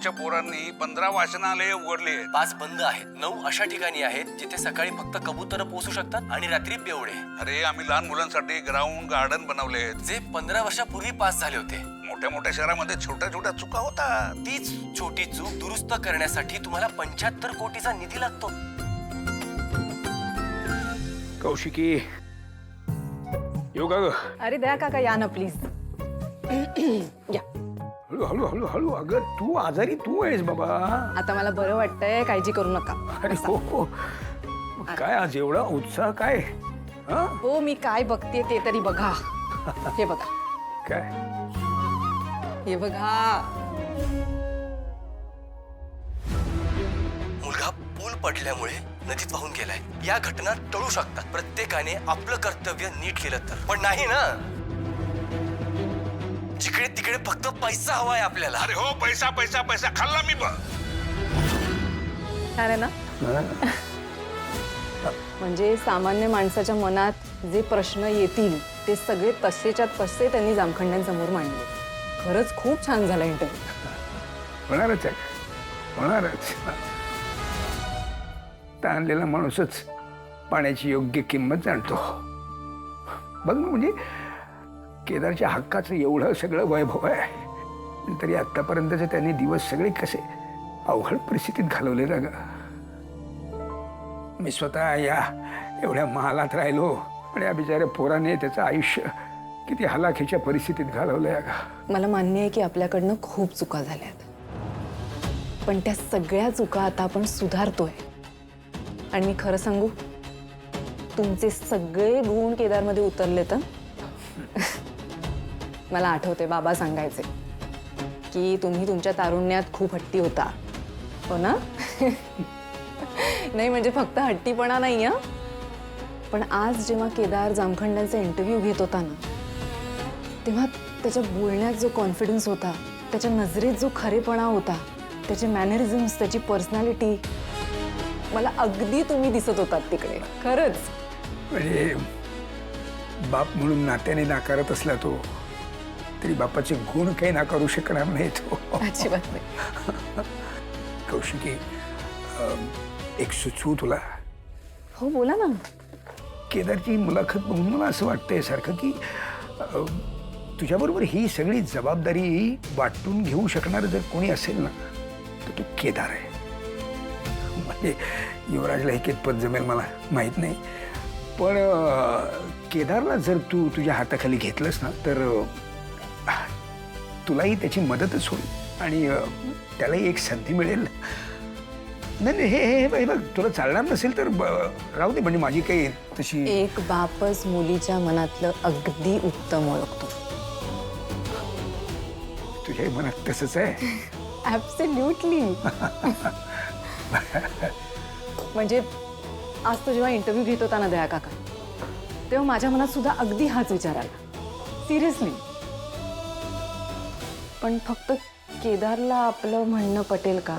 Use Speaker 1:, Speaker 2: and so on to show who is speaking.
Speaker 1: आमच्या पोरांनी 15 वाचनालय उघडली आहेत.
Speaker 2: 5 बंद आहेत, 9 अशा ठिकाणी आहेत जिथे सकाळी फक्त कबूतर पोहोचू शकतात आणि रात्री बेवडे.
Speaker 1: अरे आम्ही लहान मुलांसाठी ग्राउंड गार्डन बनवले आहेत.
Speaker 2: जे 15 वर्षापूर्वी पास झाले होते.
Speaker 1: मोठ्या मोठ्या शहरामध्ये छोट्या छोट्या चुका होतात.
Speaker 2: तीच छोटी चूक दुरुस्त करण्यासाठी तुम्हाला 75 कोटीचा निधी लागतो.
Speaker 3: कौशिकी येऊ का ग?
Speaker 4: अरे दया काका या ना प्लीज. या.
Speaker 3: हळू हळू हळू हळू. अगं तू आजारी तू आहेस बाबा.
Speaker 4: आता मला बरं वाटतंय, काळजी करू नका.
Speaker 3: अरे हो हो. मग काय आज एवढा उत्साह काय? हा?
Speaker 4: हो मी काय बघते ते तरी बघा. हे बघा,
Speaker 3: काय
Speaker 4: हे बघा.
Speaker 2: मुलगा पूल पडल्यामुळे नदीत वाहून गेलाय. या घटना टळू शकतात प्रत्येकाने आपलं कर्तव्य नीट केलं तर. पण नाही ना, जिकडे तिकडे फक्त पैसा हवाय आपल्याला.
Speaker 1: अरे हो, पैसा पैसा पैसा खाल्ला मी बघ.
Speaker 4: छान आहे ना. म्हणजे सामान्य माणसाच्या मनात जे प्रश्न येतील ते सगळे तसेच्या तसे त्यांनी जामखंड्यांसमोर मांडले. खरंच खूप छान झाला इंटरव्ह्यू.
Speaker 3: होणारच आहे, होणारच. ताणलेला माणूसच पाण्याची योग्य किंमत जाणतो. बघ ना, म्हणजे केदारच्या हक्काचं एवढं सगळं वैभव आहे तरी आतापर्यंतचे त्यांनी दिवस सगळे कसे अवघड परिस्थितीत घालवले ना ग. मी स्वतः या एवढ्या महालात राहिलो आणि या बिचाऱ्या पोराने त्याचं आयुष्य किती हलाखीच्या परिस्थितीत घालवलंय अगं.
Speaker 4: मला मान्य आहे की आपल्याकडनं खूप चुका झाल्यात, पण त्या सगळ्या चुका आता आपण सुधारतोय. आणि मी खरं सांगू, तुमचे सगळे गुण केदारमध्ये उतरले तर मला आठवते बाबा सांगायचे की तुम्ही तुमच्या तारुण्यात खूप हट्टी होता. हो ना? नाही म्हणजे फक्त हट्टीपणा नाही हं. पण आज जेव्हा केदार जामखंड्यांचा इंटरव्ह्यू घेत होता ना, तेव्हा त्याच्या बोलण्यात जो कॉन्फिडन्स होता, त्याच्या नजरेत जो खरेपणा होता, त्याचे मॅनरिझम्स, त्याची पर्सनॅलिटी, मला अगदी तुम्ही दिसत होतात तिकडे. खरंच.
Speaker 3: म्हणजे बाप म्हणून नात्याने नाकारत असला तो तरी बापाचे गुण काही नाकारू शकणार नाही तो.
Speaker 4: अजिबात नाही.
Speaker 3: कौशिकी, एक सुचवू तुला?
Speaker 4: हो बोला ना.
Speaker 3: केदारची मुलाखत बघून मला असं वाटतंय सारखं की तुझ्याबरोबर ही सगळी जबाबदारी वाटून घेऊ शकणार जर कोणी असेल ना तर तो केदार आहे. म्हणजे युवराजला हे कितपत जमेल मला माहीत नाही, पण केदारला जर तू तुझ्या हाताखाली घेतलंस ना तर तुलाही त्याची मदतच होईल आणि त्यालाही एक संधी मिळेल. नाही नाही, हे हे बघ, तुला चालणार नसेल तर राहू दे. म्हणजे माझी काही तशी.
Speaker 4: एक बापच मुलीच्या मनातलं अगदी उत्तम ओळखतो.
Speaker 3: तुझ्याही मनात तसंच आहे.
Speaker 4: ॲब्सोल्युटली. म्हणजे आज तो जेव्हा इंटरव्ह्यू घेत होता ना दया काका, तेव्हा माझ्या मनात सुद्धा अगदी हाच विचार आला. सिरियसली. पण फक्त केदारला आपलं म्हणणं पटेल का